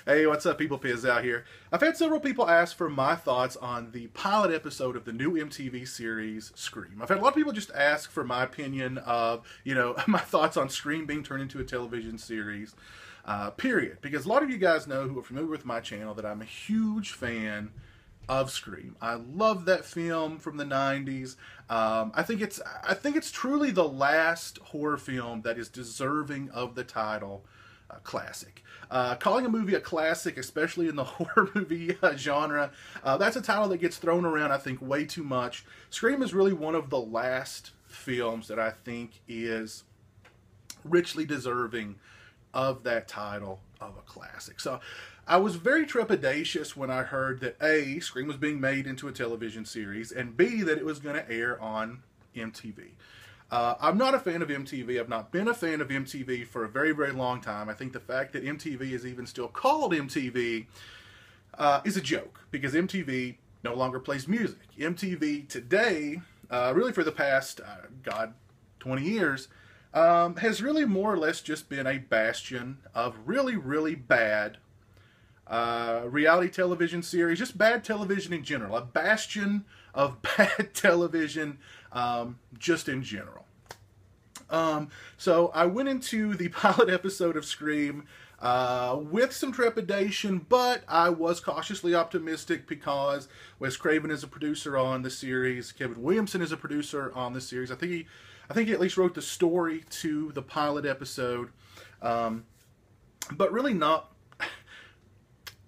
Hey, what's up, people? Piz out here. I've had several people ask for my thoughts on the pilot episode of the new MTV series Scream. I've had a lot of people just ask for my opinion of, my thoughts on Scream being turned into a television series, period. Because a lot of you guys know who are familiar with my channel that I'm a huge fan of Scream. I love that film from the 90s. I think it's truly the last horror film that is deserving of the title classic. Calling a movie a classic, especially in the horror movie genre, that's a title that gets thrown around, I think, way too much. Scream is really one of the last films that I think is richly deserving of that title of a classic. So I was very trepidatious when I heard that A, Scream was being made into a television series, and B, that it was going to air on MTV. I'm not a fan of MTV. I've not been a fan of MTV for a very, very long time. I think the fact that MTV is even still called MTV is a joke, because MTV no longer plays music. MTV today, really for the past, 20 years, has really more or less just been a bastion of really, really bad reality television series, just bad television in general, a bastion of bad television just in general. So I went into the pilot episode of Scream with some trepidation, but I was cautiously optimistic because Wes Craven is a producer on the series, Kevin Williamson is a producer on the series. I think he at least wrote the story to the pilot episode, but really not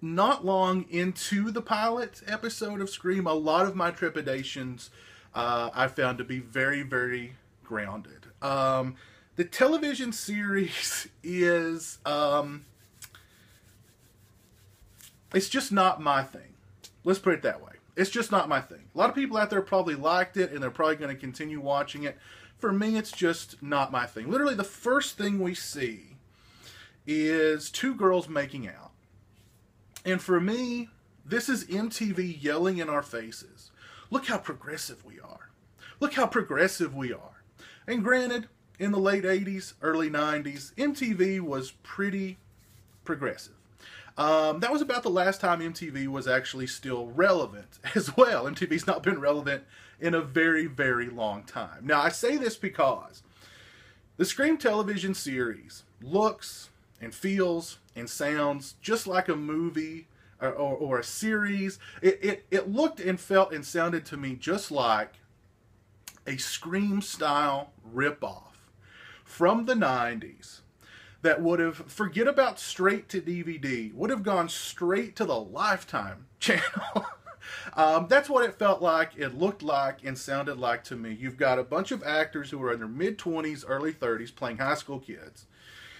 long into the pilot episode of Scream, a lot of my trepidations I found to be very, very grounded. The television series is, it's just not my thing. Let's put it that way. It's just not my thing. A lot of people out there probably liked it, and they're probably going to continue watching it. For me, it's just not my thing. Literally, the first thing we see is two girls making out. And for me, this is MTV yelling in our faces. Look how progressive we are. Look how progressive we are. And granted, in the late 80s, early 90s, MTV was pretty progressive. That was about the last time MTV was actually still relevant as well. MTV's not been relevant in a very, very long time. Now, I say this because the Scream television series looks and feels and sounds just like a movie or a series. It looked and felt and sounded to me just like a Scream-style ripoff from the 90s that would have, forget about straight to DVD, would have gone straight to the Lifetime channel. That's what it felt like, it looked like, and sounded like to me. You've got a bunch of actors who are in their mid-20s, early 30s playing high school kids.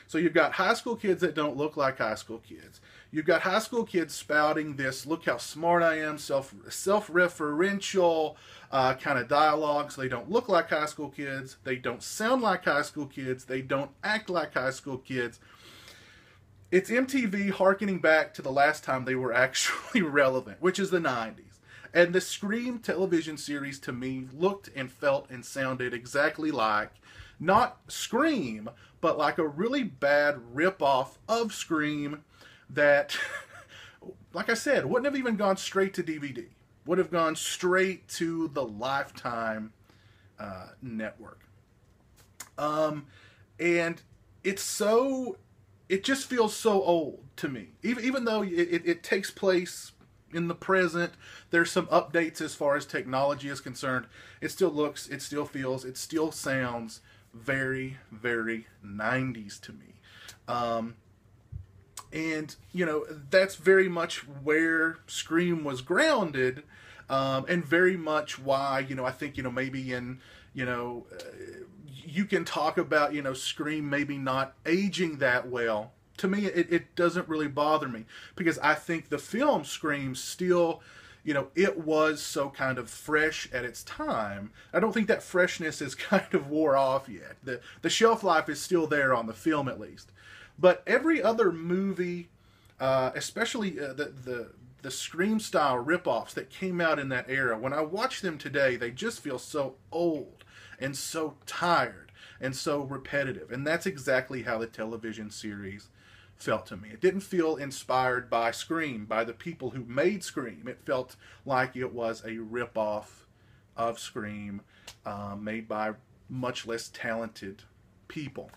So you've got high school kids that don't look like high school kids. You've got high school kids spouting this, look how smart I am, self-referential kind of dialogue. So they don't look like high school kids. They don't sound like high school kids. They don't act like high school kids. It's MTV hearkening back to the last time they were actually relevant, which is the 90s. And the Scream television series to me looked and felt and sounded exactly like, not Scream, but like a really bad ripoff of Scream that, like I said, wouldn't have even gone straight to DVD. Would have gone straight to the Lifetime network. And it just feels so old to me. Even though it takes place in the present, there's some updates as far as technology is concerned. It still looks, it still feels, it still sounds very, very 90s to me. And, that's very much where Scream was grounded, and very much why, I think, maybe in, you can talk about, Scream maybe not aging that well. To me, it doesn't really bother me, because I think the film Scream still, it was so kind of fresh at its time. I don't think that freshness is kind of wore off yet. The shelf life is still there on the film, at least. But every other movie, especially the Scream-style ripoffs that came out in that era, when I watch them today, they just feel so old and so tired and so repetitive. And that's exactly how the television series felt to me. It didn't feel inspired by Scream, by the people who made Scream. It felt like it was a ripoff of Scream, made by much less talented people.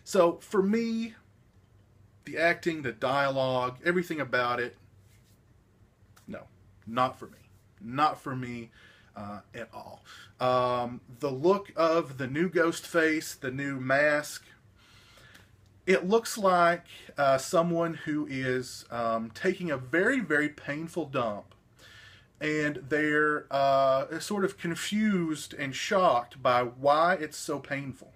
So for me, the acting, the dialogue, everything about it, no, not for me. Not for me at all. The look of the new Ghostface, the new mask, it looks like someone who is taking a very, very painful dump, and they're sort of confused and shocked by why it's so painful.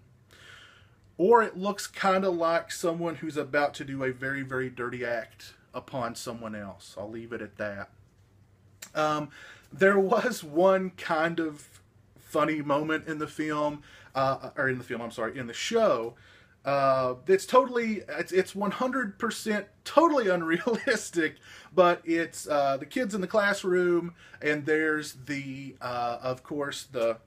Or it looks kind of like someone who's about to do a very, very dirty act upon someone else. I'll leave it at that. There was one kind of funny moment in the film, in the show. It's 100% totally unrealistic, but it's the kids in the classroom, and there's of course, the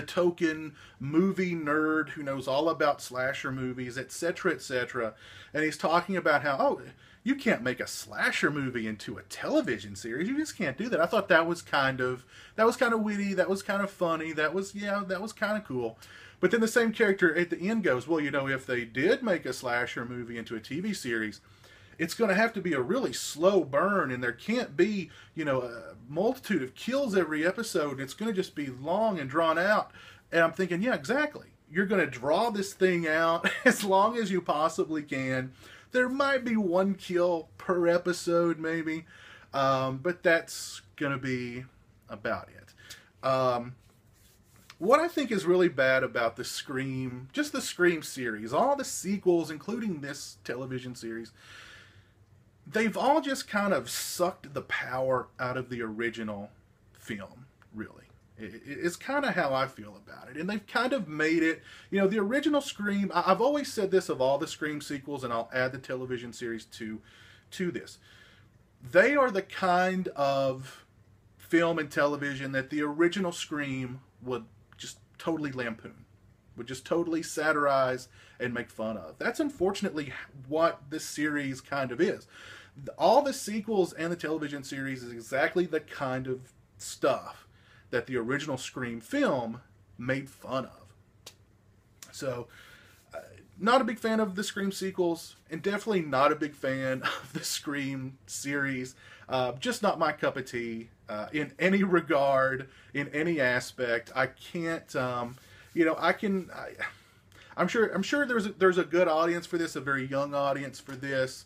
token movie nerd who knows all about slasher movies, etc., etc. And he's talking about how, oh, you can't make a slasher movie into a television series. You just can't do that. I thought that was kind of witty. That was kind of funny. That was kind of cool. But then the same character at the end goes, well, if they did make a slasher movie into a TV series, it's going to have to be a really slow burn, and there can't be, a multitude of kills every episode. It's going to just be long and drawn out. And I'm thinking, yeah, exactly. You're going to draw this thing out as long as you possibly can. There might be one kill per episode, maybe, but that's going to be about it. What I think is really bad about the Scream series, all the sequels, including this television series, they've all just kind of sucked the power out of the original film, really. It's kind of how I feel about it. And they've kind of made it, the original Scream, I've always said this of all the Scream sequels, and I'll add the television series to this. They are the kind of film and television that the original Scream would just totally lampoon, would just totally satirize and make fun of. That's unfortunately what this series kind of is. All the sequels and the television series is exactly the kind of stuff that the original Scream film made fun of. So, not a big fan of the Scream sequels, and definitely not a big fan of the Scream series. Just not my cup of tea in any regard, in any aspect. I can't, I'm sure there's a good audience for this, a very young audience for this.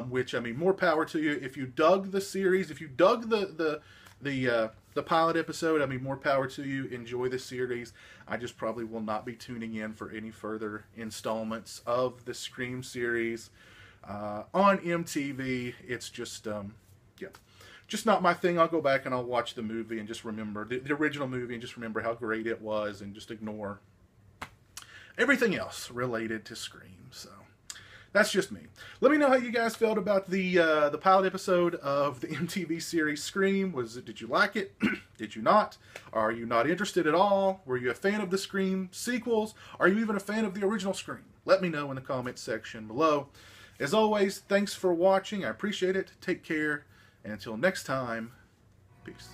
Which, more power to you. If you dug the series, if you dug the pilot episode, more power to you. Enjoy the series. I just probably will not be tuning in for any further installments of the Scream series on MTV. It's just, just not my thing. I'll go back and I'll watch the movie and just remember the original movie and just remember how great it was and just ignore everything else related to Scream. So. That's just me. Let me know how you guys felt about the pilot episode of the MTV series Scream. Did you like it? Did you not? Are you not interested at all? Were you a fan of the Scream sequels? Are you even a fan of the original Scream? Let me know in the comments section below. As always, thanks for watching. I appreciate it. Take care. And until next time, peace.